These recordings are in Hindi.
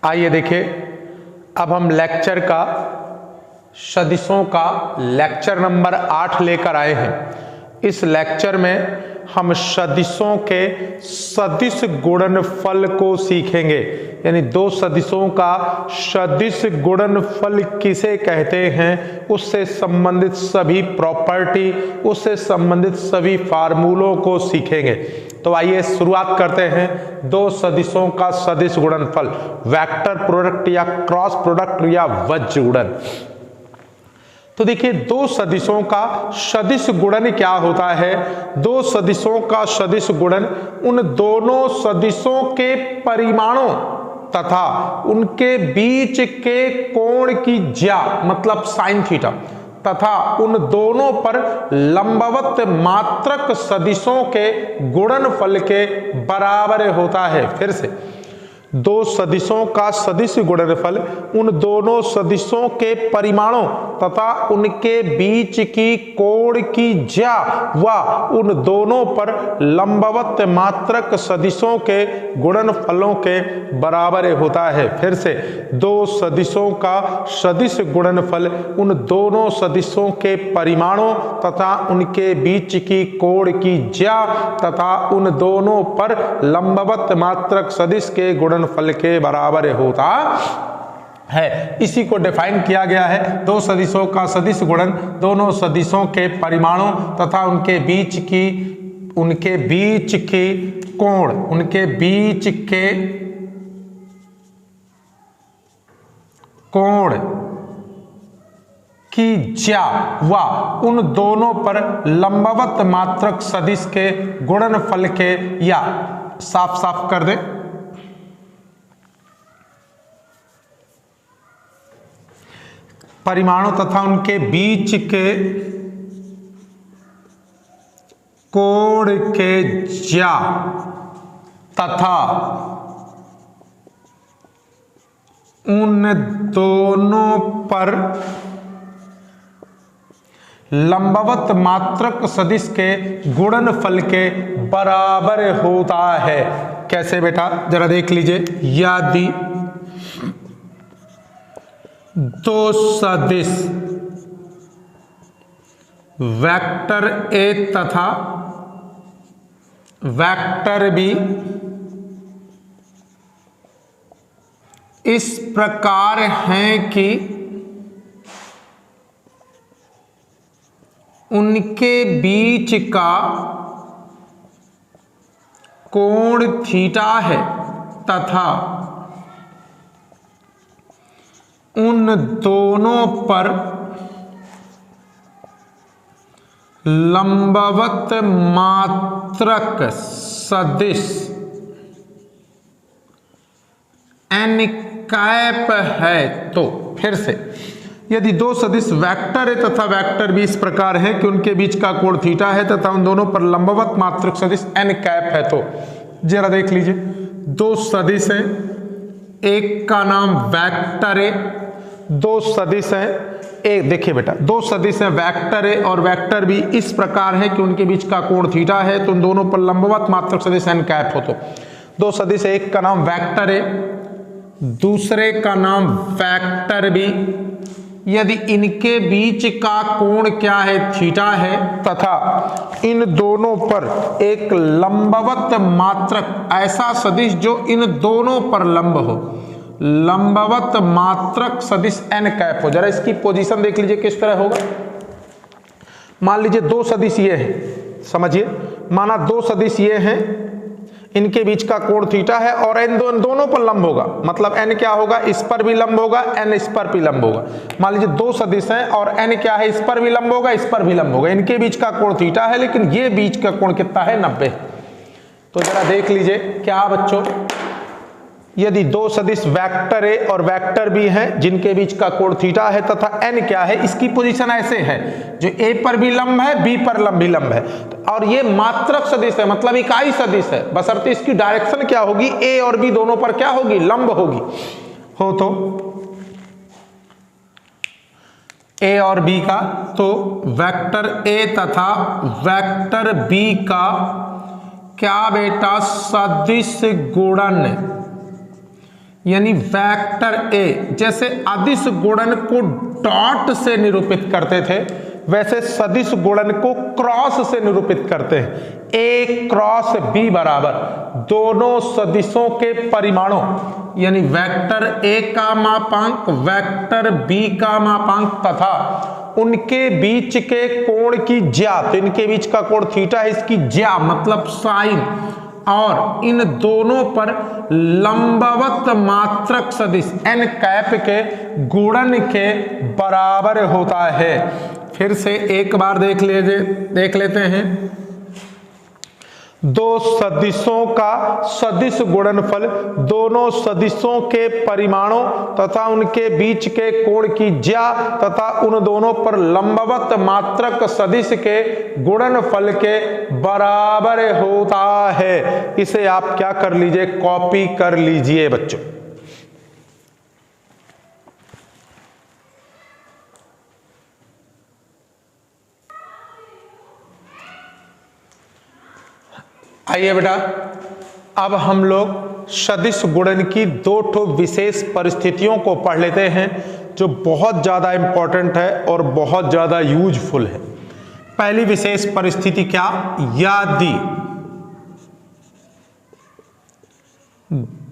आइए देखिए, अब हम लेक्चर का सदिशों का लेक्चर नंबर 8 लेकर आए हैं। इस लेक्चर में हम सदिशों के सदिश गुणनफल को सीखेंगे, यानी दो सदिशों का सदिश गुणनफल किसे कहते हैं, उससे संबंधित सभी प्रॉपर्टी, उससे संबंधित सभी फार्मूलों को सीखेंगे। तो आइए शुरुआत करते हैं। दो सदिशों का सदिश गुणनफल, वेक्टर प्रोडक्ट या क्रॉस प्रोडक्ट या वज्र गुणन। तो देखिए, दो सदिशों का सदिश गुणन क्या होता है। दो सदिशों का सदिश गुणन उन दोनों सदिशों के परिमाणों तथा उनके बीच के कोण की ज्या मतलब साइन थीटा तथा उन दोनों पर लंबवत मात्रक सदिशों के गुणनफल के बराबर होता है। फिर से, दो सदिशों का सदिश गुणनफल उन दोनों सदिशों के परिमाणों तथा उनके बीच की कोण की ज्या व उन दोनों पर लंबवत मात्रक सदिशों के गुणनफलों के बराबर होता है। फिर से, दो सदिशों का सदिश गुणनफल उन दोनों सदिशों के परिमाणों तथा उनके बीच की कोण की ज्या तथा उन दोनों पर लंबवत मात्रक सदिश के गुणनफल के बराबर होता है। इसी को डिफाइन किया गया है। दो सदिशों का सदिश गुणन दोनों सदिशों के परिमाणों तथा उनके बीच की कोण, उनके बीच के कोण की ज्या व उन दोनों पर लंबवत मात्रक सदिश के गुणनफल के, या साफ साफ कर दे, परिमाणों तथा उनके बीच के कोण के ज्या तथा उन दोनों पर लंबवत मात्रक सदिश के गुणनफल के बराबर होता है। कैसे बेटा, जरा देख लीजिए। यदि दो सदिश वेक्टर ए तथा वेक्टर बी इस प्रकार हैं कि उनके बीच का कोण थीटा है तथा उन दोनों पर लंबवत मात्रक सदिश n कैप है। तो फिर से, यदि दो सदिश वेक्टर है तथा वेक्टर भी इस प्रकार है कि उनके बीच का कोण थीटा है तथा उन दोनों पर लंबवत मात्रक सदिश n कैप है, तो जरा देख लीजिए। दो सदिश हैं, एक का नाम वेक्टर है, दो सदिश हैं, एक देखिए बेटा, दो सदिश हैं वेक्टर ए और वेक्टर बी इस प्रकार है कि उनके बीच का कोण थीटा है, तो उन दोनों पर लंबवत मात्रक सदिश n कैप हो। तो दो सदिश, एक का नाम वेक्टर ए, दूसरे का नाम वेक्टर बी, यदि इनके बीच का कोण क्या है, थीटा है, तथा इन दोनों पर एक लंबवत मात्रक ऐसा सदिश जो इन दोनों पर लंब हो, लंबवत मात्रक सदिश n कैप हो। जरा इसकी पोजीशन देख लीजिए किस तरह होगा। मान लीजिए दो सदिश ये हैं, समझिए, माना दो सदिश ये हैं, इनके बीच का कोण थीटा है और इन दोनों पर लंब होगा, मतलब n क्या होगा, इस पर भी लंब होगा, n इस पर भी लंब होगा। मान लीजिए दो सदिश हैं और n क्या है, इस पर भी लंब होगा, इस पर भी लंब होगा, इनके बीच का कोण थीटा है, लेकिन ये बीच का कोण कितना है, 90। तो जरा देख लीजिए क्या बच्चों, यदि दो सदिश वेक्टर ए और वेक्टर बी हैं जिनके बीच का कोण थीटा है तथा n क्या है, इसकी पोजीशन ऐसे है, जो a पर भी लंब है, b पर भी लंब है, और ये मात्रक सदिश है, मतलब इकाई सदिश है, बशर्ते इसकी डायरेक्शन क्या होगी, a और b दोनों पर क्या होगी, लंब होगी। हो तो a और b का, तो वेक्टर a तथा वेक्टर b का क्या बेटा, सदिश गुणन यानी वेक्टर ए, जैसे अदिश गुणन को डॉट से निरूपित करते थे वैसे सदिश गुणन को क्रॉस से निरूपित करते हैं। ए क्रॉस बी बराबर दोनों सदिशों के परिमाणों यानी वेक्टर ए का मापांक वेक्टर बी का मापांक तथा उनके बीच के कोण की ज्या, तो इनके बीच का कोण थीटा है, इसकी ज्या मतलब साइन, और इन दोनों पर लंबवत मात्रक सदिश n कैप के गुणन के बराबर होता है। फिर से एक बार देख लेते हैं। दो सदिशों का सदिश गुणनफल दोनों सदिशों के परिमाणों तथा उनके बीच के कोण की ज्या तथा उन दोनों पर लंबवत मात्रक सदिश के गुणनफल के बराबर होता है। इसे आप क्या कर लीजिए, कॉपी कर लीजिए बच्चों। आइए बेटा, अब हम लोग सदिश गुणन की दो ठो विशेष परिस्थितियों को पढ़ लेते हैं जो बहुत ज़्यादा इंपॉर्टेंट है और बहुत ज़्यादा यूजफुल है। पहली विशेष परिस्थिति क्या, यदि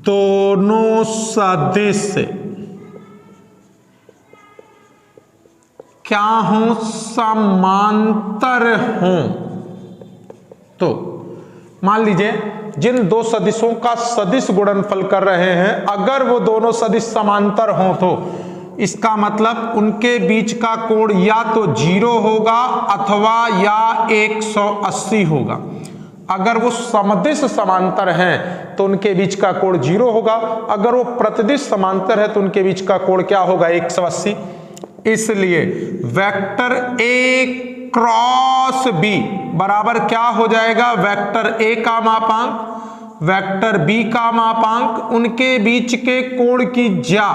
दोनों सदिश क्या हों, समांतर हों। तो मान लीजिए जिन दो सदिशों का सदिश गुणनफल कर रहे हैं अगर वो दोनों सदिश समांतर हों तो इसका मतलब उनके बीच का कोण या तो 0 होगा अथवा या 180 होगा। अगर वो समदिश समांतर हैं तो उनके बीच का कोण 0 होगा, अगर वो प्रतिदिश समांतर है तो उनके बीच का कोण क्या होगा, 180। इसलिए वेक्टर ए क्रॉस बी बराबर क्या हो जाएगा, वेक्टर ए का मापांक वेक्टर बी का मापांक उनके बीच के कोण की ज्या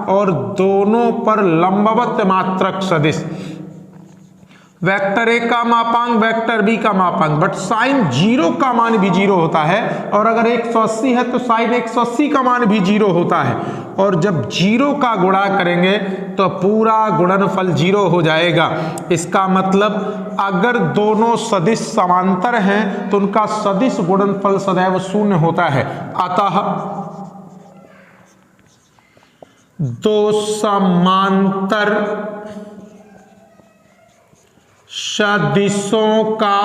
और दोनों पर लंबवत मात्रक सदिश। वेक्टर ए का मापांक वेक्टर बी का मापांक, बट साइन 0 का मान भी 0 होता है और अगर 180 है तो साइन 180 का मान भी 0 होता है। और जब 0 का गुणा करेंगे तो पूरा गुणनफल 0 हो जाएगा। इसका मतलब अगर दोनों सदिश समांतर हैं तो उनका सदिश गुणनफल सदैव 0 होता है। अतः दो समांतर सदिशों का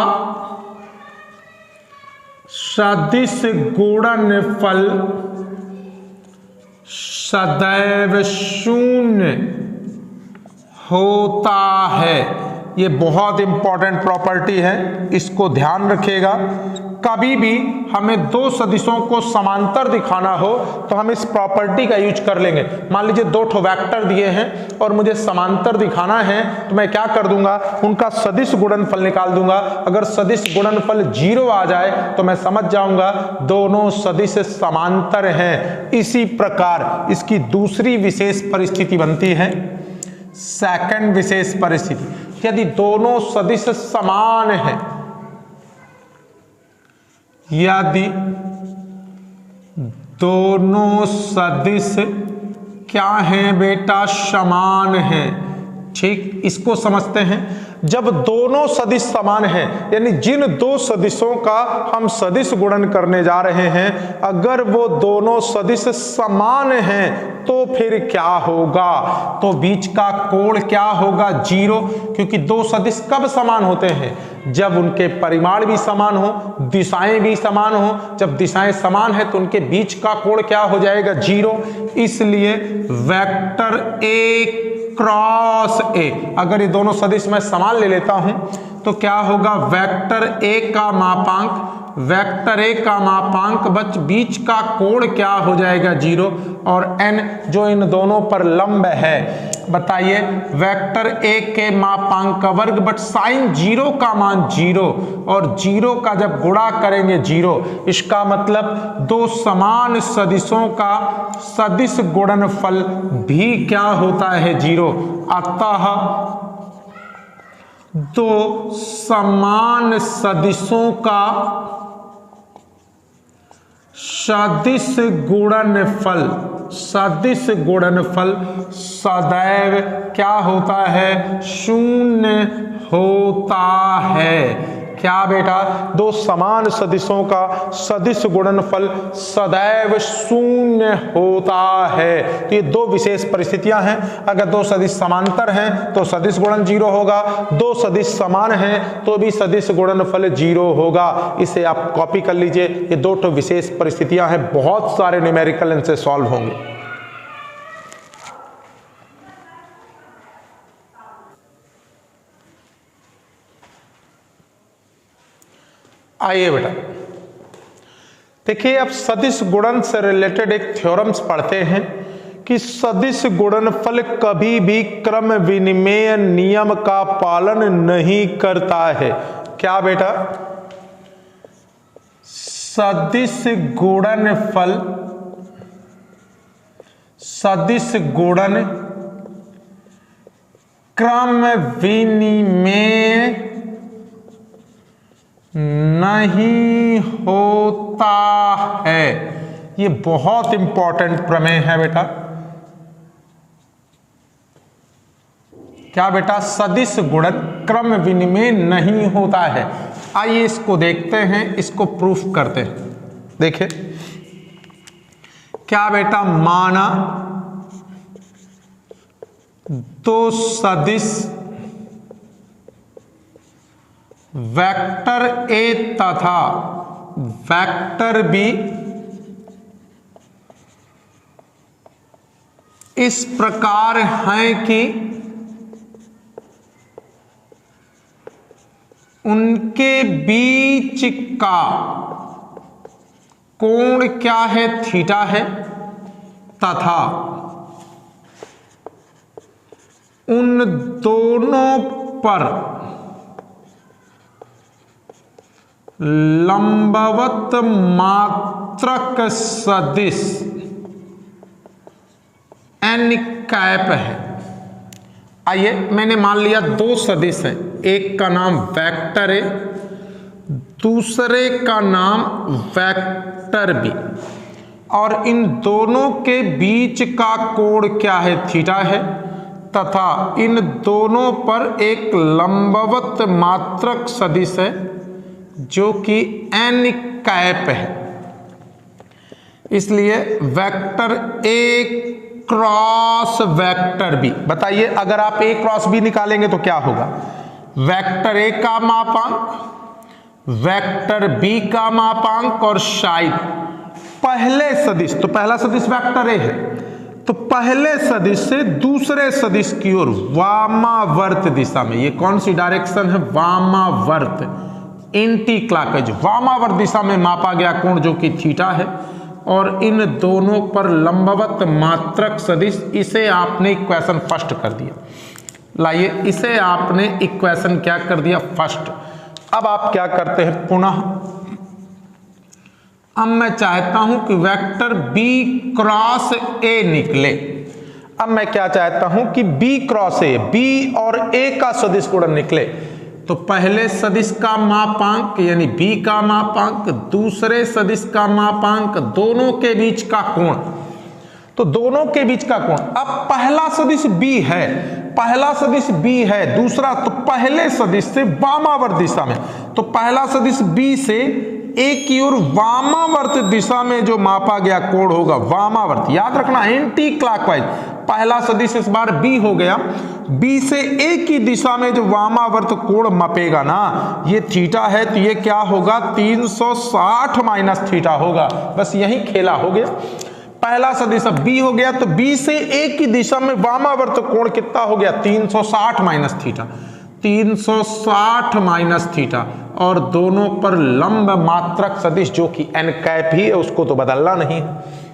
सदिश गुणनफल सदैव 0 होता है। ये बहुत इंपॉर्टेंट प्रॉपर्टी है, इसको ध्यान रखिएगा। कभी भी हमें दो सदिशों को समांतर दिखाना हो तो हम इस प्रॉपर्टी का यूज कर लेंगे। मान लीजिए दो ठो वेक्टर दिए हैं और मुझे समांतर दिखाना है तो मैं क्या कर दूंगा, उनका सदिश गुणनफल निकाल दूंगा। अगर सदिश गुणनफल 0 आ जाए तो मैं समझ जाऊंगा दोनों सदिश समांतर हैं। इसी प्रकार इसकी दूसरी विशेष परिस्थिति बनती है, सेकंड विशेष परिस्थिति, यदि दोनों सदिश समान हैं, यदि दोनों सदिश क्या हैं बेटा, समान हैं। ठीक, इसको समझते हैं। जब दोनों सदिश समान हैं यानी जिन दो सदिशों का हम सदिश गुणन करने जा रहे हैं अगर वो दोनों सदिश समान हैं तो फिर क्या होगा, तो बीच का कोण क्या होगा, 0। क्योंकि दो सदिश कब समान होते हैं, जब उनके परिमाण भी समान हो, दिशाएं भी समान हो। जब दिशाएं समान है तो उनके बीच का कोण क्या हो जाएगा, 0। इसलिए वेक्टर ए क्रॉस ए, अगर ये दोनों सदिश मैं समान ले लेता हूं तो क्या होगा, वेक्टर ए का मापांक वेक्टर ए का मापांक बच बीच का कोण क्या हो जाएगा, 0, और n जो इन दोनों पर लंब है। बताइए वेक्टर ए के मापांक का वर्ग बट साइन 0 का मान 0 और 0 का जब गुणा करेंगे 0। इसका मतलब दो समान सदिशों का सदिश गुणनफल भी क्या होता है, 0। अतः दो समान सदिशों का सदिश गुणनफल सदिश गुणनफल सदैव क्या होता है, शून्य होता है। क्या बेटा, दो समान सदिशों का सदिश गुणनफल सदैव शून्य होता है। तो ये दो विशेष परिस्थितियां हैं। अगर दो सदिश समांतर हैं तो सदिश गुणन 0 होगा, दो सदिश समान हैं तो भी सदिश गुणनफल 0 होगा। इसे आप कॉपी कर लीजिए। ये दो तो विशेष परिस्थितियां हैं, बहुत सारे न्यूमेरिकल इनसे सॉल्व होंगे। आइए बेटा देखिए, अब सदिश गुणन से रिलेटेड एक थ्योरम्स पढ़ते हैं कि सदिश गुणनफल कभी भी क्रम विनिमय नियम का पालन नहीं करता है। क्या बेटा, सदिश गुणनफल सदिश गुणन क्रम विनिमय नहीं होता है। ये बहुत इंपॉर्टेंट प्रमेय है बेटा। क्या बेटा, सदिश गुणन क्रम विनिमय नहीं होता है। आइए इसको देखते हैं, इसको प्रूफ करते हैं। देखिए क्या बेटा, माना दो सदिश वेक्टर ए तथा वेक्टर बी इस प्रकार हैं कि उनके बीच का कोण क्या है, थीटा है, तथा उन दोनों पर लंबवत मात्रक सदिश n कैप है। आइए, मैंने मान लिया दो सदिश हैं, एक का नाम वेक्टर है, दूसरे का नाम वेक्टर बी, और इन दोनों के बीच का कोण क्या है, थीटा है, तथा इन दोनों पर एक लंबवत मात्रक सदिश है जो कि n कैप है। इसलिए vector A cross vector B, बताइए अगर आप ए क्रॉस बी निकालेंगे तो क्या होगा, वेक्टर ए का मापांक, वेक्टर बी का मापांक, और शायद पहले सदिश, तो पहला सदिश वेक्टर ए है, तो पहले सदिश से दूसरे सदिश की ओर वामावर्त दिशा में, ये कौन सी डायरेक्शन है, वामावर्त, एंटी क्लॉकवाइज, वामावर्त दिशा में मापा गया कोण जो कि थीटा है, और इन दोनों पर लंबवत मात्रक सदिश, इसे आपने इक्वेशन फर्स्ट कर दिया। लाइए, इसे आपने इक्वेशन क्या कर दिया, फर्स्ट। अब आप क्या करते हैं, पुनः अब मैं चाहता हूं कि वेक्टर बी क्रॉस ए निकले। अब मैं क्या चाहता हूं कि बी क्रॉस ए, बी और ए का सदिश गुणन निकले। तो पहले सदिश का मापांक यानी बी का मापांक, दूसरे सदिश का मापांक, दोनों के बीच का कोण, तो दोनों के बीच का कोण। अब पहला सदिश बी है, पहला सदिश बी है, दूसरा, तो पहले सदिश से वामावर्त दिशा में, तो पहला सदिश बी से ए की ओर वामावर्त दिशा में जो मापा गया कोण होगा, वामावर्त, याद रखना एंटी क्लॉकवाइज, पहला सदिश इस बार बी हो गया, बी से ए की दिशा में जो वामावर्त कोण मापेगा ना, ये थीटा है, तो ये क्या होगा, 360 माइनस थीटा होगा। बस यही खेला हो गया। पहला सदिश अब बी हो गया, तो बी से ए की दिशा में वामावर्त कोण कितना हो गया, 360 माइनस थीटा, 360 माइनस थीटा, और दोनों पर लंब मात्रक सदिश जो कि n कैप ही है, उसको तो बदलना नहीं है।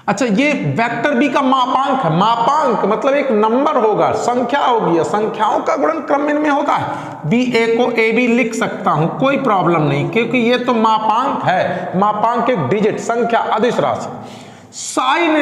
अच्छा, ये वेक्टर बी का मापांक है, मापांक मतलब एक नंबर होगा, संख्या होगी, संख्याओं का गुणन क्रम में होता है। बी ए को ए बी लिख सकता हूं, कोई प्रॉब्लम नहीं, क्योंकि ये तो मापांक है, मापांक एक डिजिट, संख्या, अदिश राशि। साइन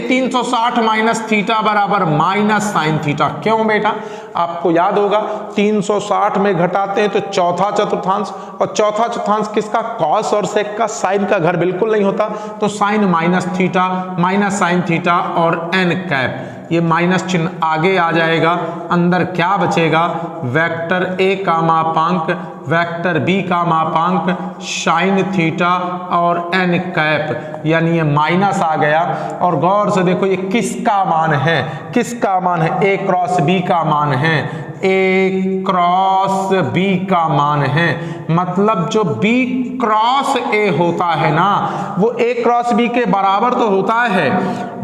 360 माइनस थीटा बराबर माइनस साइन थीटा। क्यों बेटा? आपको याद होगा 360 में घटाते हैं तो चौथा चतुर्थांश, और चौथा चतुर्थांश किसका? कॉस और सेक का। साइन का घर बिल्कुल नहीं होता, तो sine minus theta minus sine theta और एन कैप, ये माइनस चिन्ह आगे आ जाएगा। अंदर क्या बचेगा? वेक्टर ए का मापांक, वेक्टर बी का मापांक, साइन थीटा और एन कैप, यानी ये माइनस आ गया। और गौर से देखो ये किसका मान है? किसका मान है? ए क्रॉस बी का मान है, ए क्रॉस बी का मान है। मतलब जो बी क्रॉस ए होता है ना, वो ए क्रॉस बी के बराबर तो होता है,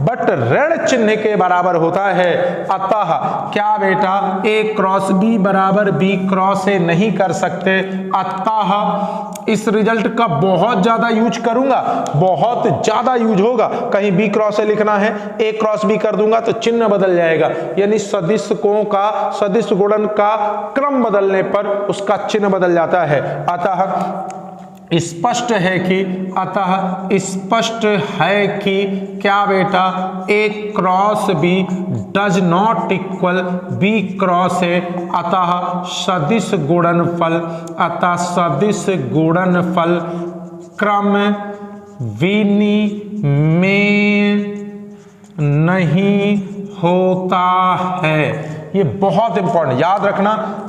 बट ऋण चिन्ह के बराबर होता है। अतः क्या बेटा? ए क्रॉस बी बराबर बी क्रॉस ए नहीं कर सकते। अतः इस रिजल्ट का बहुत ज्यादा यूज करूंगा, बहुत ज्यादा यूज होगा। कहीं बी क्रॉस ए लिखना है, ए क्रॉस बी कर दूंगा तो चिन्ह बदल जाएगा, यानी सदिशकों का, सदिश गुणन का क्रम बदलने पर उसका चिन्ह बदल जाता है। अतः स्पष्ट है कि, अतः स्पष्ट है कि क्या बेटा? A cross B does not equal B cross A. अतः सदिश गुणनफल, अतः सदिश गुणनफल क्रम विनिमेय नहीं होता है। ये बहुत इंपॉर्टेंट, याद रखना।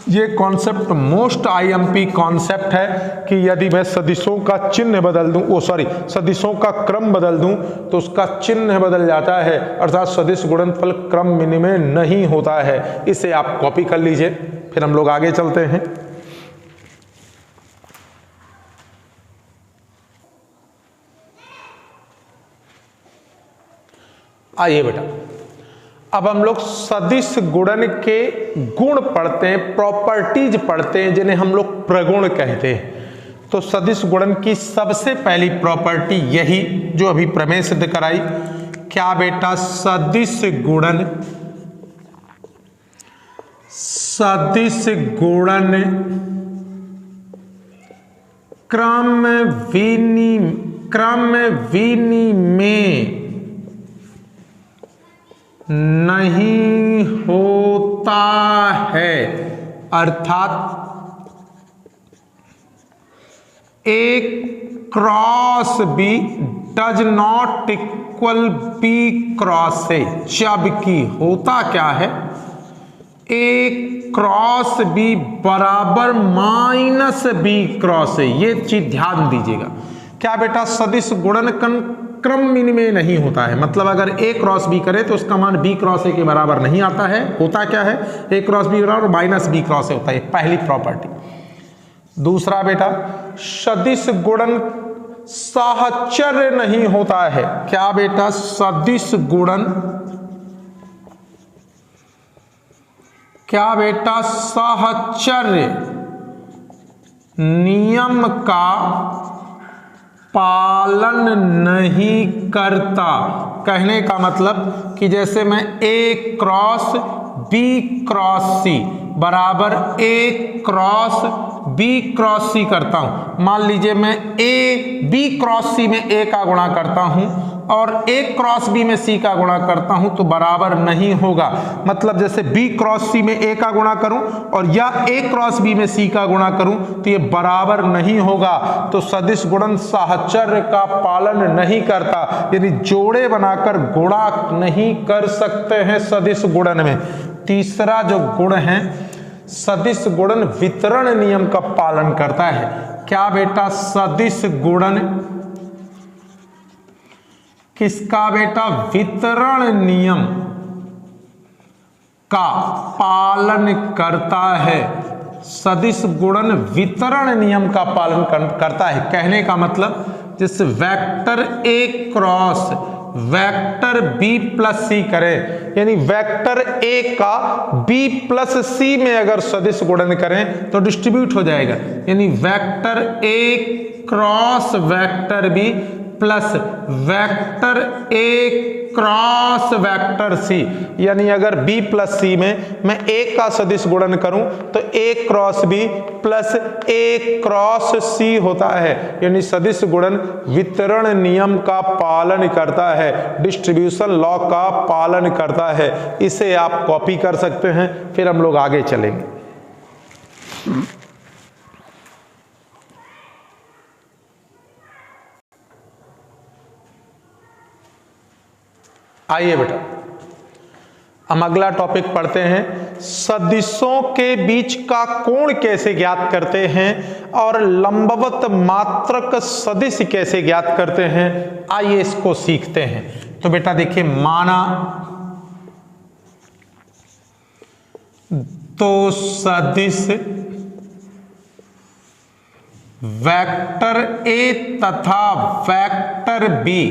ये कॉन्सेप्ट मोस्ट आईएमपी कॉन्सेप्ट है कि यदि मैं सदिशों का चिन्ह बदल दूं, सदिशों का क्रम बदल दूं तो उसका चिन्ह बदल जाता है, अर्थात सदिश गुणनफल क्रम विनिमेय नहीं होता है। इसे आप कॉपी कर लीजिए, फिर हम लोग आगे चलते हैं। आइए बेटा, अब हम लोग सदिश गुणन के गुण पढ़ते हैं, प्रॉपर्टीज पढ़ते हैं, जिन्हें हम लोग प्रगुण कहते हैं। तो सदिश गुणन की सबसे पहली प्रॉपर्टी यही जो अभी प्रमेय सिद्ध कराई। क्या बेटा? सदिश गुणन, सदिश गुणन क्रम विनिमेय नहीं होता है, अर्थात A cross B does not equal B cross A. जबकि होता क्या है? ए क्रॉस बी बराबर माइनस बी क्रॉस ए। ये चीज ध्यान दीजिएगा। क्या बेटा? सदिश गुणन क्रम विनिमेय नहीं होता है, मतलब अगर ए क्रॉस बी करे तो उसका मान बी क्रॉस ए के बराबर नहीं आता है। होता क्या है? ए क्रॉस बी बराबर माइनस बी क्रॉस ए होता है, पहली प्रॉपर्टी। दूसरा बेटा, सदिश गुणन साहचर्य नहीं होता है। क्या बेटा? सदिश गुणन, क्या बेटा? साहचर्य नियम का पालन नहीं करता। कहने का मतलब कि जैसे मैं ए क्रॉस बी क्रॉस सी बराबर ए क्रॉस बी क्रॉस सी करता हूं, मान लीजिए मैं ए बी क्रॉस सी में ए का गुणा करता हूं और ए क्रॉस बी में सी का गुणा करता हूं, तो बराबर नहीं होगा। मतलब जैसे बी क्रॉस सी में ए का गुणा करूं और या ए क्रॉस बी में सी का गुणा करूं तो ये बराबर नहीं होगा। तो सदिश गुणन साहचर्य का पालन नहीं करता, यानी जोड़े बनाकर गुणा नहीं कर सकते हैं सदिश गुणन में। तीसरा जो गुण है, सदिश गुणन वितरण नियम का पालन करता है। क्या बेटा? सदिश गुणन किसका बेटा? वितरण नियम का पालन करता है। सदिश गुणन वितरण नियम का पालन करता है। कहने का मतलब जैसे vector A cross vector B plus C करें, यानी वेक्टर ए का बी प्लस सी में अगर सदिश गुणन करें तो डिस्ट्रीब्यूट हो जाएगा, यानी vector A cross vector B plus vector A cross vector C, यानी अगर b प्लस सी में मैं a का सदिश गुणन करूं तो a cross b plus a cross c होता है, यानी सदिश गुणन वितरण नियम का पालन करता है, डिस्ट्रीब्यूशन लॉ का पालन करता है। इसे आप कॉपी कर सकते हैं, फिर हम लोग आगे चलेंगे। आइए बेटा, हम अगला टॉपिक पढ़ते हैं, सदिशों के बीच का कोण कैसे ज्ञात करते हैं और लंबवत मात्रक सदिश कैसे ज्ञात करते हैं। आइए इसको सीखते हैं। तो बेटा देखिए, माना दो सदिश वेक्टर ए तथा वेक्टर बी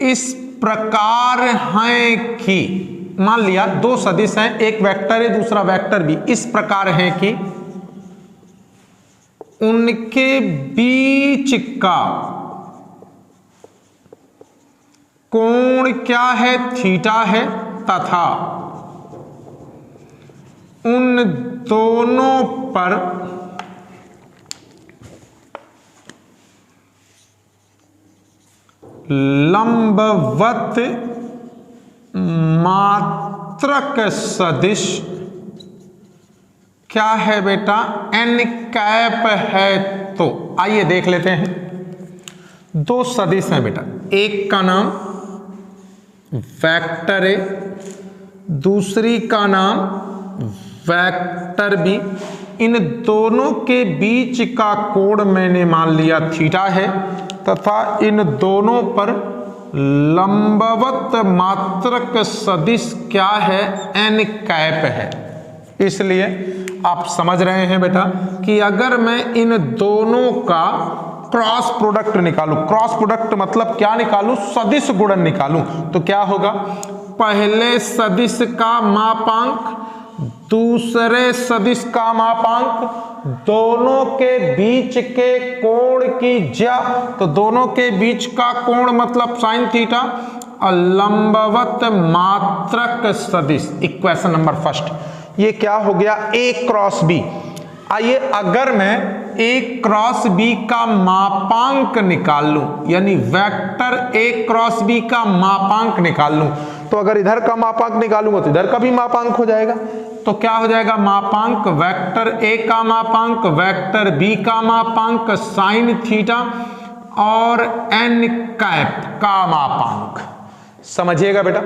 इस प्रकार हैं कि, मान लिया दो सदिश हैं, एक वेक्टर है दूसरा वेक्टर बी, इस प्रकार हैं कि उनके बीच का कोण क्या है, थीटा है, तथा उन दोनों पर लंबवत मात्रक सदिश क्या है बेटा, n कैप है। तो आइए देख लेते हैं। दो सदिश हैं बेटा, एक का नाम वेक्टर ए, दूसरी का नाम वेक्टर बी। इन दोनों के बीच का कोण मैंने मान लिया थीटा है, तथा इन दोनों पर लंबवत मात्रक सदिश क्या है, n कैप है। इसलिए आप समझ रहे हैं बेटा कि अगर मैं इन दोनों का क्रॉस प्रोडक्ट निकालूं, क्रॉस प्रोडक्ट मतलब क्या निकालूं, सदिश गुणन निकालूं, तो क्या होगा, पहले सदिश का मापांक दूसरे सदिश का मापांक, दोनों के बीच के कोण की ज्या, तो दोनों के बीच का कोण मतलब साइन थीटा, और लंबवत मात्रक सदिश, इक्वेशन नंबर फर्स्ट। ये क्या हो गया, a क्रॉस b। आइए अगर मैं a क्रॉस b का मापांक निकाल लूं, यानी वेक्टर a क्रॉस b का मापांक निकाल लूं, तो अगर इधर का मापांक निकालूंगा तो इधर का भी मापांक हो जाएगा। तो क्या हो जाएगा, मापांक वेक्टर a का मापांक वेक्टर b का मापांक साइन थीटा और n कैप का मापांक। समझिएगा बेटा,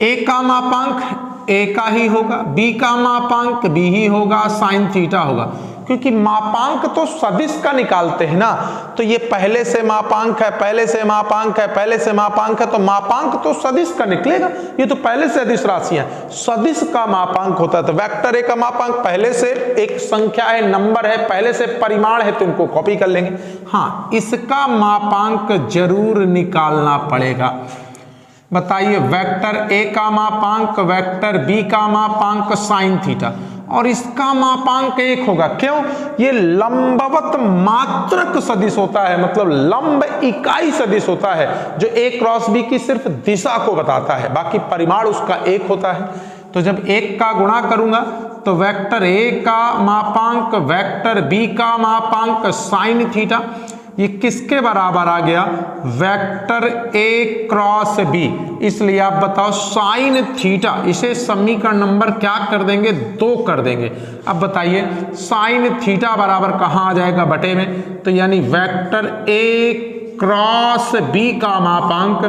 a का मापांक a का ही होगा, b का मापांक b ही होगा, साइन थीटा होगा, क्योंकि मापांक तो सदिश का निकालते हैं ना। तो ये पहले से मापांक है, पहले से मापांक है, पहले से मापांक है, तो मापांक तो सदिश का निकलेगा। ये तो पहले से सदिश राशियां, सदिश का मापांक होता है। तो वेक्टर ए का मापांक पहले से एक संख्या है, नंबर है, पहले से परिमाण है, तो उनको कॉपी कर लेंगे। हाँ, इसका मापांक जरूर निकालना पड़ेगा। बताइए, वेक्टर ए का मापांक वेक्टर बी का मापांक साइन थीटा, और इसका मापांक 1 होगा। क्यों, ये लंबवत मात्रक सदिश होता है, मतलब लंब इकाई सदिश होता है, जो a क्रॉस b की सिर्फ दिशा को बताता है, बाकी परिमाण उसका 1 होता है। तो जब 1 का गुणा करूंगा तो वेक्टर a का मापांक वेक्टर b का मापांक साइन थीटा, ये किसके बराबर आ गया, वेक्टर a क्रॉस b। इसलिए आप बताओ साइन थीटा, इसे समीकरण नंबर क्या कर देंगे, 2 कर देंगे। अब बताइए साइन थीटा बराबर कहाँ आ जाएगा, बटे में, तो यानी वेक्टर a क्रॉस b का मापांक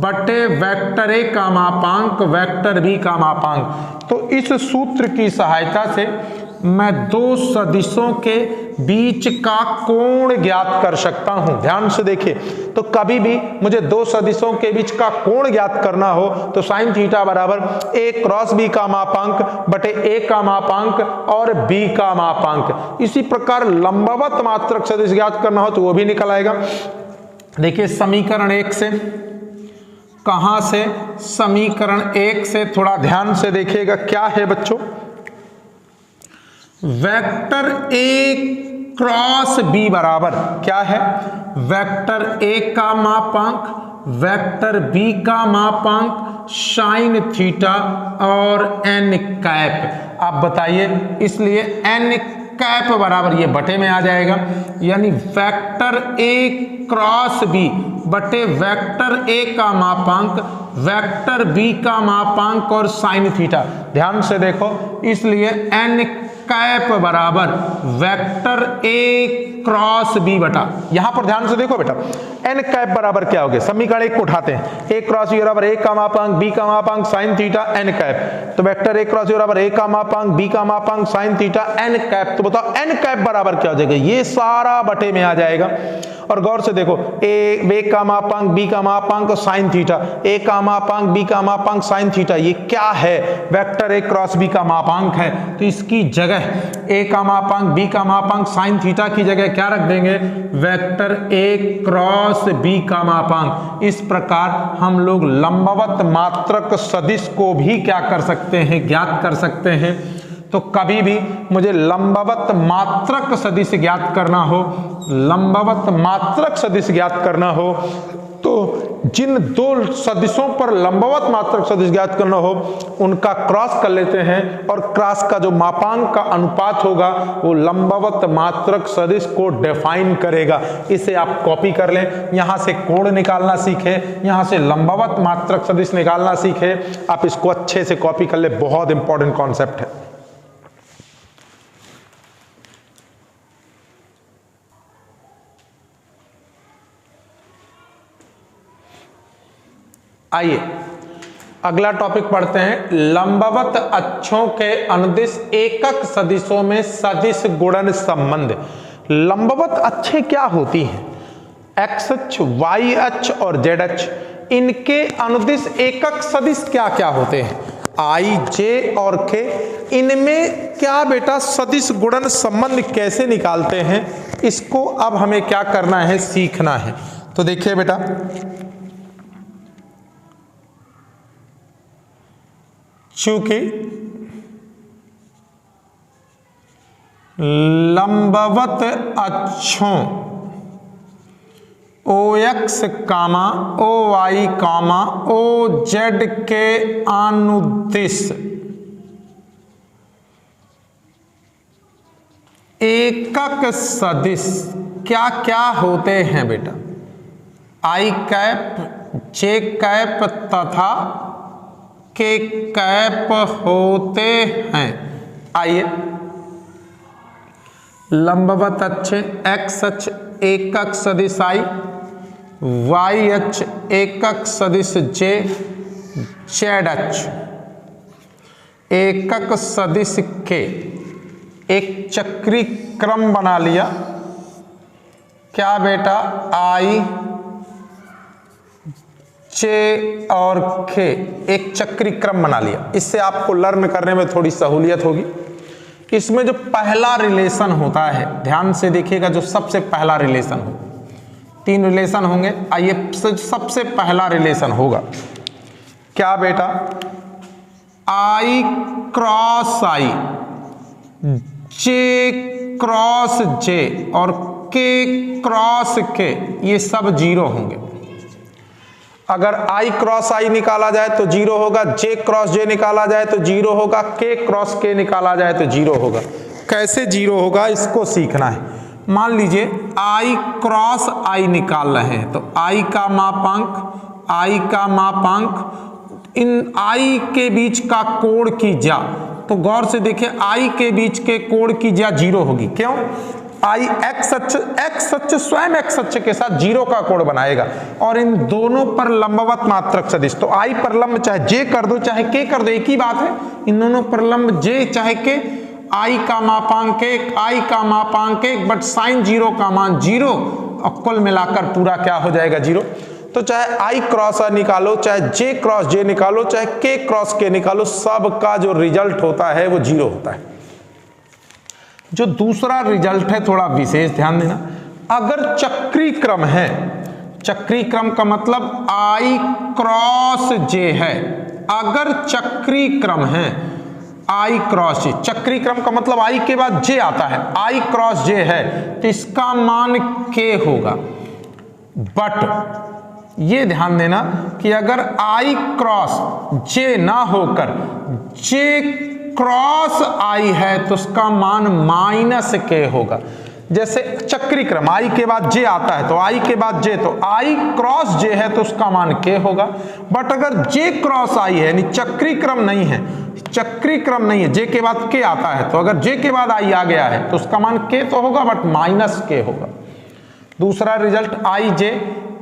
बटे वेक्टर a का मापांक वेक्टर b का मापांक। तो इस सूत्र की सहायता से मैं दो सदिशों के बीच का कोण ज्ञात कर सकता हूं। ध्यान से देखिए, तो कभी भी मुझे दो सदिशों के बीच का कोण ज्ञात करना हो तो साइन थीटा बराबर a क्रॉस b का मापांक बटे a का मापांक और b का मापांक। इसी प्रकार लंबवत मात्रक सदिश ज्ञात करना हो तो वो भी निकल आएगा। देखिए समीकरण 1 से, कहां से, समीकरण 1 से, थोड़ा ध्यान से देखिएगा क्या है बच्चों, वेक्टर a क्रॉस बी बराबर क्या है, वेक्टर ए का मापांक, वेक्टर बी का मापांक, साइन थीटा और एन कैप। आप बताइए, इसलिए एन कैप बराबर ये बटे में आ जाएगा, यानी वेक्टर ए क्रॉस बी बटे वेक्टर ए का मापांक, वेक्टर बी का मापांक और साइन थीटा। ध्यान से देखो, इसलिए एन कैप बराबर वेक्टर ए क्रॉस बी बटा, यहां पर ध्यान से देखो बेटा, एन कैप बराबर क्या हो गया, समीकरण एक को उठाते हैं, ए क्रॉस बी बराबर ए का मापांक बी का मापांक साइन थीटा एन कैप, तो वेक्टर ए क्रॉस बी बराबर ए का मापांक बी का मापांक साइन थीटा एन कैप। तो बताओ एन कैप बराबर क्या हो जाएगा, ये सारा बटे में आ जाएगा। और गौर से देखो, ए का मापांक बी का मापांक साइन थीटा, ए का मापांक बी का मापांक साइन थीटा, ये क्या है, वेक्टर ए क्रॉस बी का मापांक है, तो इसकी जगह ए का मापांक बी का मापांक साइन थीटा की जगह क्या रख देंगे, वेक्टर ए क्रॉस बी का मापांक। इस प्रकार हम लोग लंबवत मात्रक सदिश को भी क्या कर सकते हैं, ज्ञात कर सकते हैं। तो कभी भी मुझे लंबवत मात्रक सदिश ज्ञात करना हो, लंबवत मात्रक सदिश ज्ञात करना हो, तो जिन दो सदिशों पर लंबवत मात्रक सदिश ज्ञात करना हो उनका क्रॉस कर लेते हैं, और क्रॉस का जो मापांक का अनुपात होगा वो लंबवत मात्रक सदिश को डिफाइन करेगा। इसे आप कॉपी कर लें, यहां से कोण निकालना सीखे, यहां से लंबवत मात्रक सदिश निकालना सीखे, आप इसको अच्छे से कॉपी कर ले, बहुत इंपॉर्टेंट कॉन्सेप्ट है। आइए अगला टॉपिक पढ़ते हैं, लंबवत अक्षों के अनुदिश एकक सदिशों में सदिश गुणन संबंध। लंबवत अक्षें क्या होती हैं, एक्स अक्ष, वाई अक्ष और जेड अक्ष, इनके अनुदिश एकक सदिश क्या क्या होते हैं, आई, जे और के, इनमें क्या बेटा सदिश गुणन संबंध कैसे निकालते हैं, इसको अब हमें क्या करना है, सीखना है। तो देखिए बेटा, चूंकि लंबवत अक्षों ओ एक्स कामा ओ वाई कामा ओ जेड के अनुदिश एकक सदिश क्या क्या होते हैं बेटा, आई कैप, जे कैप तथा के कैप होते हैं। आइए, लंबवत अक्ष एक्स अक्ष एकक सदिश आई, वाई अक्ष एकक सदिश जे, जेड अक्ष एकक सदिश के, एक चक्री क्रम बना लिया, क्या बेटा, आई, जे और के, एक चक्री क्रम बना लिया। इससे आपको लर्न करने में थोड़ी सहूलियत होगी। इसमें जो पहला रिलेशन होता है, ध्यान से देखिएगा, जो सबसे पहला रिलेशन हो, तीन रिलेशन होंगे, आइए सबसे पहला रिलेशन होगा क्या बेटा, आई क्रॉस आई, जे क्रॉस जे और के क्रॉस के, ये सब जीरो होंगे। अगर आई क्रॉस आई निकाला जाए तो जीरो होगा, जे क्रॉस जे निकाला जाए तो जीरो होगा, के क्रॉस के निकाला जाए तो जीरो होगा। कैसे जीरो होगा इसको सीखना है। मान लीजिए आई क्रॉस आई निकाल रहे हैं, तो आई का मापांक, इन आई के बीच का कोण की ज्या, तो गौर से देखिए आई के बीच के कोण की ज्या जीरो होगी। क्यों, आई एक्स अक्ष स्वयं एक्स अक्ष के साथ जीरो का कोण बनाएगा, और इन दोनों पर लंबवत मात्रक सदिश, तो आई पर लंब चाहे जे कर दो चाहे के कर दो, एक ही बात है, इन दोनों पर लंब जे चाहे के, आई का मापांक एक, आई का मापांक एक, बट साइन जीरो का मान जीरो, और कुल मिलाकर पूरा क्या हो जाएगा, जीरो। तो चाहे आई क्रॉस आई निकालो, चाहे जे क्रॉस जे निकालो, चाहे के क्रॉस के निकालो, सबका जो रिजल्ट होता है वो जीरो होता है। जो दूसरा रिजल्ट है थोड़ा विशेष ध्यान देना, अगर चक्री क्रम है, चक्री क्रम का मतलब आई क्रॉस जे है, अगर चक्री क्रम है आई क्रॉस जे, चक्री क्रम का मतलब आई के बाद जे आता है, आई क्रॉस जे है तो इसका मान के होगा। बट ये ध्यान देना कि अगर आई क्रॉस जे ना होकर जे क्रॉस आई है तो उसका मान माइनस के होगा। जैसे चक्री क्रम आई के बाद जे आता है तो आई के बाद जे, तो आई क्रॉस जे है तो उसका मान के होगा। बट अगर जे क्रॉस आई है यानी चक्री क्रम नहीं है, चक्री क्रम नहीं है, जे के बाद के आता है, तो अगर जे के बाद आई आ गया है तो उसका मान के तो होगा बट माइनस के होगा। दूसरा रिजल्ट आई जे,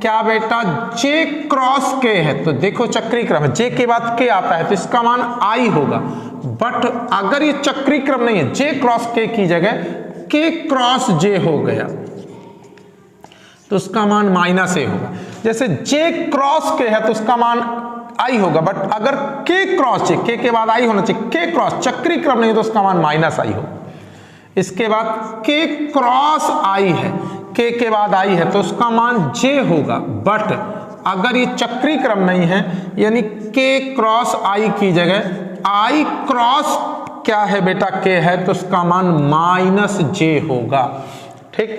क्या बेटा जे क्रॉस के है तो देखो चक्री क्रम है, जे के बाद के आता है तो इसका मान आई होगा। बट अगर ये चक्री क्रम नहीं है, जे क्रॉस के की जगह के क्रॉस जे हो गया तो उसका मान माइनस ए होगा। जैसे जे क्रॉस के है तो उसका मान आई होगा, बट अगर के क्रॉस के बाद आई होना चाहिए, के क्रॉस चक्री क्रम नहीं तो उसका मान माइनस आई होगा। इसके बाद के क्रॉस आई है, के बाद आई है तो उसका मान जे होगा। बट अगर ये चक्री क्रम नहीं है यानी के क्रॉस आई की जगह आई क्रॉस क्या है बेटा के है तो उसका मान माइनस जे होगा। ठीक,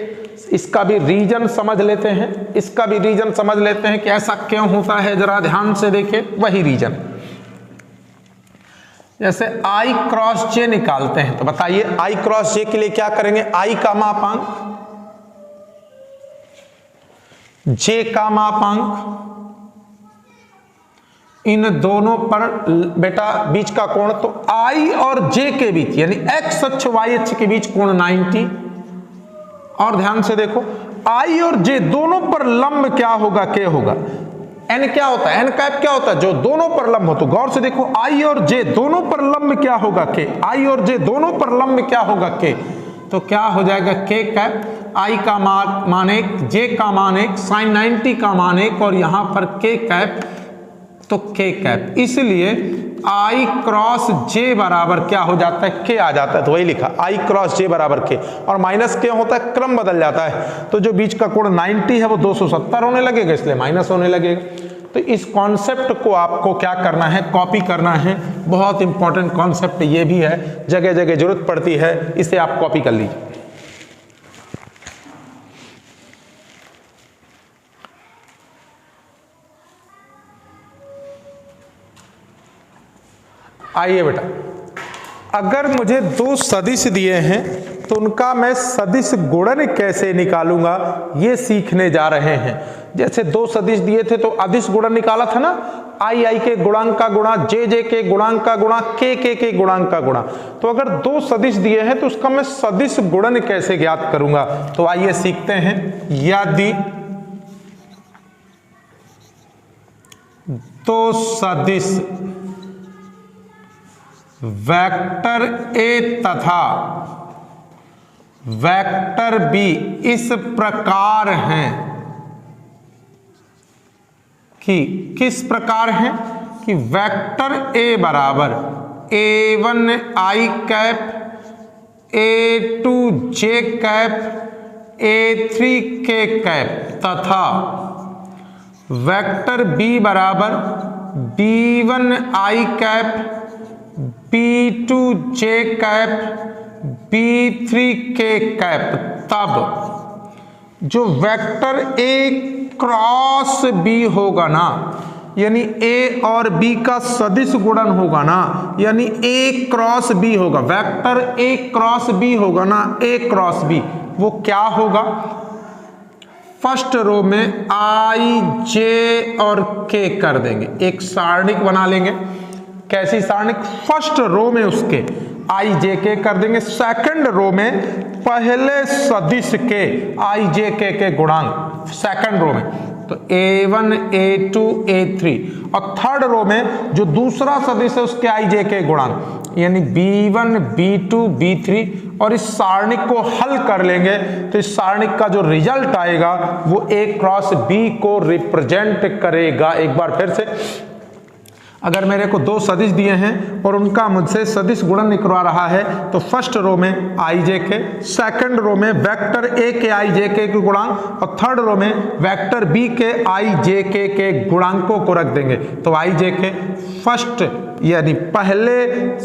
इसका भी रीजन समझ लेते हैं, इसका भी रीजन समझ लेते हैं कि ऐसा क्यों होता है, जरा ध्यान से देखें वही रीजन। जैसे आई क्रॉस जे निकालते हैं तो बताइए आई क्रॉस जे के लिए क्या करेंगे, आई का मापांक, जे का मापांक, इन दोनों पर बेटा बीच का कोण, तो आई और जे के बीच यानी एक्स अक्ष वाई अक्ष के बीच कोण 90। और ध्यान से देखो आई और जे दोनों पर लंब क्या होगा, के होगा। एन क्या होता है, एन कैप क्या होता है, जो दोनों पर लंब हो। तो गौर से देखो आई और जे दोनों पर लंब क्या होगा, के, आई और जे दोनों पर लंब क्या होगा, के, तो क्या हो जाएगा के कैप, आई का मान 1, जे का मान 1, साइन 90 का मान 1 और यहां पर के कैप तो के कैप। इसलिए आई क्रॉस जे बराबर क्या हो जाता है, के आ जाता है। तो वही लिखा आई क्रॉस जे बराबर के, और माइनस के होता है क्रम बदल जाता है, तो जो बीच का कोण 90 है वो 270 होने लगेगा, इसलिए माइनस होने लगेगा। तो इस कॉन्सेप्ट को आपको क्या करना है, कॉपी करना है। बहुत इंपॉर्टेंट कॉन्सेप्ट ये भी है, जगह जगह जरूरत पड़ती है, इसे आप कॉपी कर लीजिए। आइए बेटा, अगर मुझे दो सदिश दिए हैं तो उनका मैं सदिश गुणन कैसे निकालूंगा ये सीखने जा रहे हैं। जैसे दो सदिश दिए थे तो अदिश गुणन निकाला था ना, आई आई के गुणांक का गुणा, जे जे के गुणांक का गुणा, के गुणांक का गुणा। तो अगर दो सदिश दिए हैं तो उसका मैं सदिश गुणन कैसे ज्ञात करूंगा, तो आइए सीखते हैं। यदि दो सदिश वेक्टर ए तथा वेक्टर बी इस प्रकार हैं कि, किस प्रकार हैं कि वेक्टर ए बराबर a1 आई कैप, a2 जे कैप, a3 के कैप तथा वेक्टर बी बराबर b1 आई कैप, b2 जे कैप, b3 के कैप, तब जो वेक्टर ए क्रॉस बी होगा ना, यानी ए और बी का सदिश गुणन होगा ना, यानी ए क्रॉस बी होगा, वेक्टर ए क्रॉस बी होगा ना, ए क्रॉस बी, वो क्या होगा, फर्स्ट रो में आई जे और के कर देंगे, एक सारणिक बना लेंगे। कैसी सारणिक, फर्स्ट रो में उसके आई जे के कर देंगे, सेकंड रो में पहले सदिश के आई जे के गुणांक सेकंड रो में, तो a1 a2 a3, और थर्ड रो में जो दूसरा सदिश है उसके आई जे के गुणांक, यानी b1 b2 b3, और इस सारणिक को हल कर लेंगे तो इस सारणिक का जो रिजल्ट आएगा वो a क्रॉस b को रिप्रेजेंट करेगा। एक बार फिर से अगर मेरे को दो सदिश दिए हैं और उनका मुझसे सदिश गुणन निकलवा रहा है तो फर्स्ट रो में आई जे के, सेकंड रो में वेक्टर ए के आई जे के गुणांक और थर्ड रो में वेक्टर बी के आई जे के गुणांकों को रख देंगे। तो आई जे के फर्स्ट यानी पहले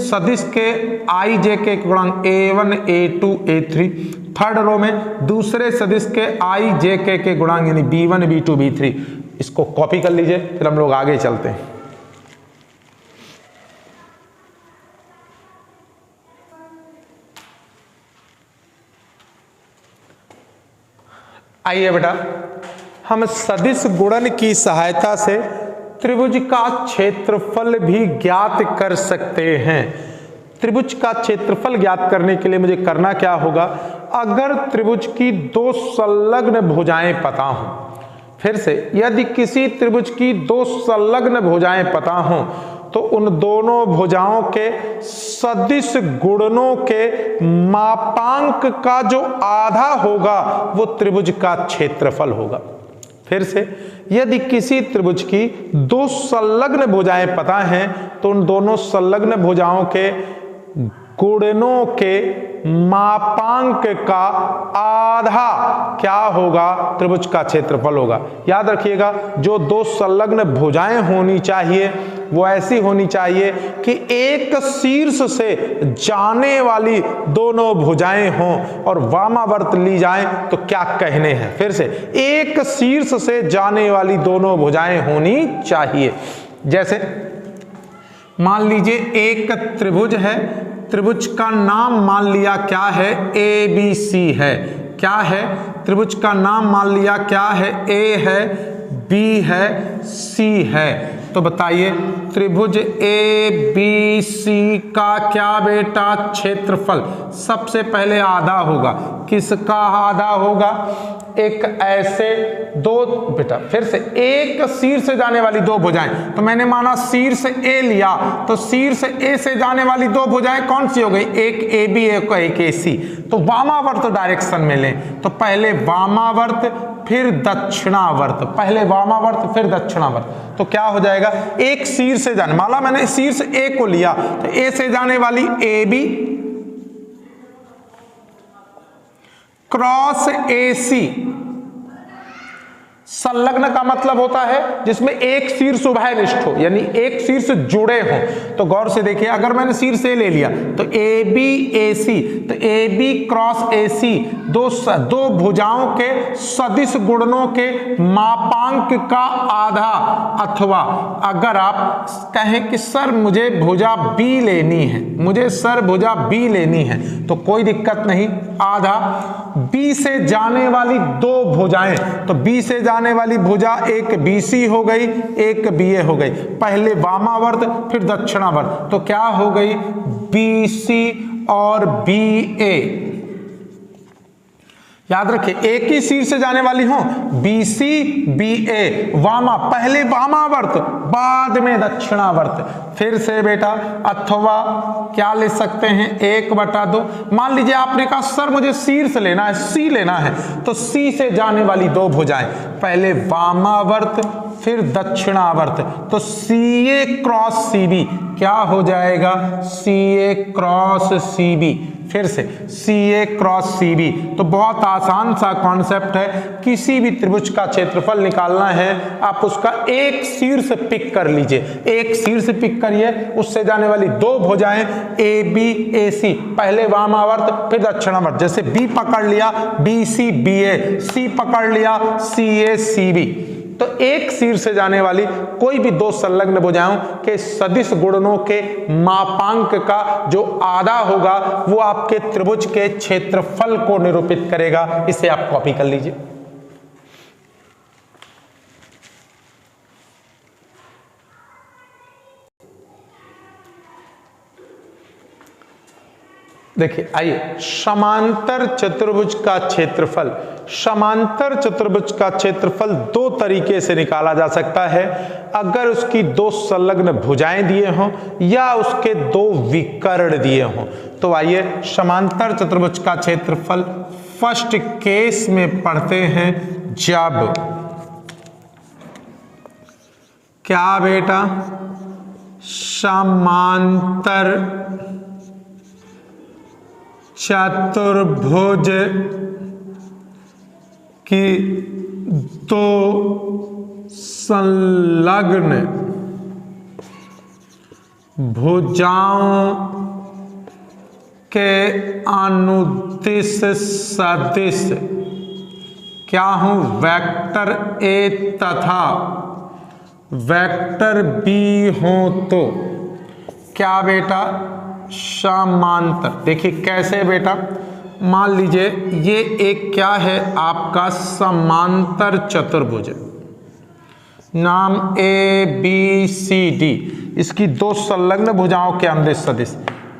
सदिश के आई जे के गुणांक a1 a2 a3, third row में दूसरे सदिश के आई जे के गुणांक यानी b1 b2 b3। इसको कॉपी कर लीजिए, फिर हम लोग आगे चलते हैं। आइए बेटा, हम सदिश गुणन की सहायता से त्रिभुज का क्षेत्रफल भी ज्ञात कर सकते हैं। त्रिभुज का क्षेत्रफल ज्ञात करने के लिए मुझे करना क्या होगा? अगर त्रिभुज की दो संलग्न भुजाएं पता हों, फिर से यदि किसी त्रिभुज की दो संलग्न भुजाएं पता हों तो उन दोनों भुजाओं के सदिश गुणनों के मापांक का जो आधा होगा वो त्रिभुज का क्षेत्रफल होगा। फिर से, यदि किसी त्रिभुज की दो संलग्न भुजाएं पता हैं तो उन दोनों संलग्न भुजाओं के गुणनों के मापांक का आधा क्या होगा? त्रिभुज का क्षेत्रफल होगा। याद रखिएगा, जो दो संलग्न भुजाएं होनी चाहिए वो ऐसी होनी चाहिए कि एक शीर्ष से जाने वाली दोनों भुजाएं हों और वामावर्त ली जाएं तो क्या कहने हैं? फिर से, एक शीर्ष से जाने वाली दोनों भुजाएं होनी चाहिए। जैसे मान लीजिए एक त्रिभुज है, त्रिभुज का नाम मान लिया क्या है? ABC है। क्या है? त्रिभुज का नाम मान लिया क्या है? A है, B है, C है। तो बताइए त्रिभुज ABC का क्या बेटा क्षेत्रफल? सबसे पहले आधा होगा। किसका आधा होगा? एक ऐसे दो बेटा, फिर से एक शीर्ष से जाने वाली दो भुजाएं, तो मैंने माना शीर्ष A लिया तो शीर्ष A से जाने वाली दो भुजाएं कौन सी हो गई? एक AB एक AC। तो वामावर्त डायरेक्शन में लें तो पहले वामावर्त फिर दक्षिणावर्त, पहले वामावर्त फिर दक्षिणावर्त। तो क्या हो जाएगा? एक शीर्ष से जाने, माना मैंने शीर्ष A को लिया तो A से जाने वाली AB क्रॉस AC। संलग्न का मतलब होता है जिसमें एक शीर्ष उभयनिष्ठ हो, यानी एक शीर्ष जुड़े हो। तो गौर से देखिए, अगर मैंने शीर्ष A ले लिया तो AB AC, तो AB क्रॉस AC दो भुजाओं के सदिश गुणनों के मापांक का आधा। अथवा अगर आप कहें कि सर मुझे भुजा B लेनी है, मुझे सर भुजा B लेनी है, तो कोई दिक्कत नहीं, आधा। B से जाने वाली दो भुजाएं, तो B से जाने वाली भुजा एक BC हो गई, एक BA हो गई। पहले वामावर्त फिर दक्षिणावर्त, तो क्या हो गई? BC और BA। याद रखिए, एक ही शीर्ष से जाने वाली हो, BC BA, वामा पहले वामावर्त बाद में दक्षिणावर्त। फिर से बेटा, अथवा क्या ले सकते हैं? 1/2। मान लीजिए आपने कहा सर मुझे शीर्ष लेना है, C लेना है, तो C से जाने वाली दो भुजाएं, पहले वामावर्त फिर दक्षिणावर्त, तो CA क्रॉस CB क्या हो जाएगा? CA cross CB। फिर से CA क्रॉस CB। तो बहुत आसान सा कॉन्सेप्ट है, किसी भी त्रिभुज का क्षेत्रफल निकालना है आप उसका एक शीर्ष पिक कर लीजिए, एक शीर्ष पिक करिए, उससे जाने वाली दो भुजाएं AB AC, पहले वामावर्त फिर दक्षिणावर्त। जैसे B पकड़ लिया BC BA, C पकड़ लिया CA CB। तो एक शीर्ष से जाने वाली कोई भी दो संलग्न भुजाओं के सदिश गुणनों के मापांक का जो आधा होगा वो आपके त्रिभुज के क्षेत्रफल को निरूपित करेगा। इसे आप कॉपी कर लीजिए। देखिए, आइए, समांतर चतुर्भुज का क्षेत्रफल। समांतर चतुर्भुज का क्षेत्रफल दो तरीके से निकाला जा सकता है, अगर उसकी दो संलग्न भुजाएं दिए हों या उसके दो विकर्ण दिए हों। तो आइए समांतर चतुर्भुज का क्षेत्रफल फर्स्ट केस में पढ़ते हैं, जब क्या बेटा? समांतर चतुर्भुज की दो संलग्न भुजाओं के अनुदिश सदिश क्या हूं, वेक्टर ए तथा वेक्टर बी हो तो क्या बेटा, समांतर। देखिए कैसे बेटा, मान लीजिए ये एक क्या है आपका समांतर चतुर्भुज, नाम ए बी सी डी, इसकी दो संलग्न भुजाओं के अनुदिश सदिश,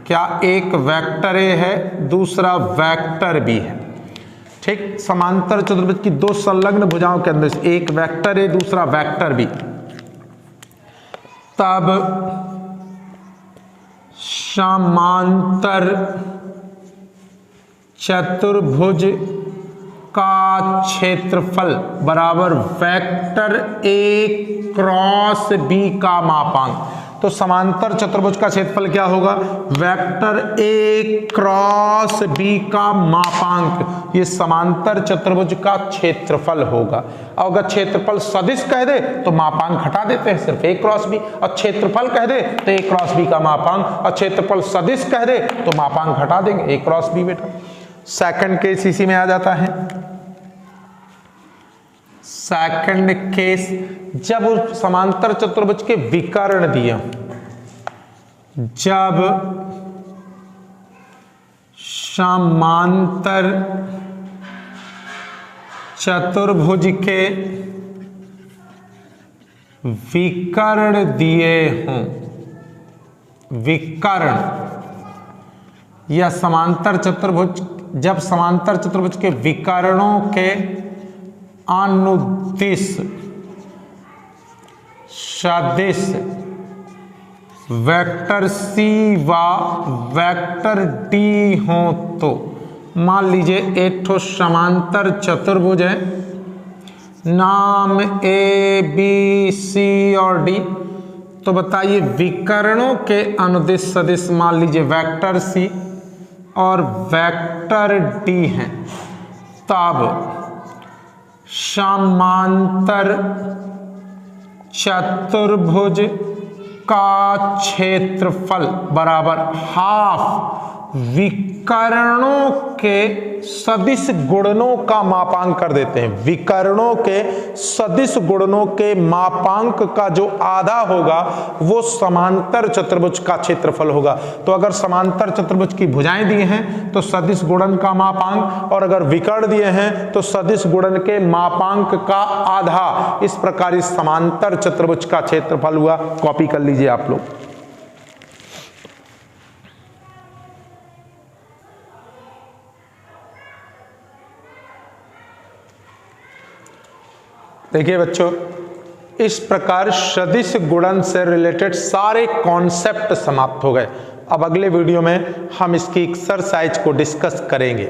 क्या एक वेक्टर ए है दूसरा वेक्टर बी है। ठीक, समांतर चतुर्भुज की दो संलग्न भुजाओं के अनुदिश, एक वेक्टर ए दूसरा वेक्टर बी, तब समांतर चतुर्भुज का क्षेत्रफल बराबर वेक्टर ए क्रॉस बी का मापांक। तो समांतर चतुर्भुज का क्षेत्रफल क्या होगा, वेक्टर ए क्रॉस बी का मापांक, ये समांतर चतुर्भुज का क्षेत्रफल होगा। और अगर क्षेत्रफल सदिश कह दे तो मापांक हटा देते हैं, सिर्फ ए क्रॉस बी, और क्षेत्रफल कह दे तो ए क्रॉस बी का मापांक, और क्षेत्रफल सदिश कह दे तो मापांक हटा देंगे, ए क्रॉस बी बेटा। सेकंड केस इसी में आ जाता है। सेकंड केस, जब उस समांतर चतुर्भुज के विकर्ण दिए, जब समांतर चतुर्भुज के विकर्ण दिए हों, विकर्ण या समांतर चतुर्भुज, जब समांतर चतुर्भुज के विकर्णों के अनुदिश सदिश वेक्टर सी व वेक्टर डी हो तो, मान लीजिए एक ठो समांतर चतुर्भुज है, नाम ए बी सी और डी, तो बताइए विकर्णों के अनुदिश सदिश मान लीजिए वेक्टर सी और वेक्टर डी हैं, तब समांतर चतुर्भुज का क्षेत्रफल बराबर हाफ विकर्णों के सदिश गुणनों का मापांक कर देते हैं। विकर्णों के सदिश गुणनों के मापांक का जो आधा होगा वो समांतर चतुर्भुज का क्षेत्रफल होगा। तो अगर समांतर चतुर्भुज की भुजाएं दी हैं तो सदिश गुणन का मापांक, और अगर विकर्ण दिए हैं तो सदिश गुणन के मापांक का आधा। इस प्रकार इस समांतर चतुर्भुज का क्षेत्रफल हुआ। कॉपी कर लीजिए आप लोग। देखिए बच्चों, इस प्रकार सदिश गुणन से रिलेटेड सारे कॉन्सेप्ट समाप्त हो गए। अब अगले वीडियो में हम इसकी एक्सरसाइज को डिस्कस करेंगे।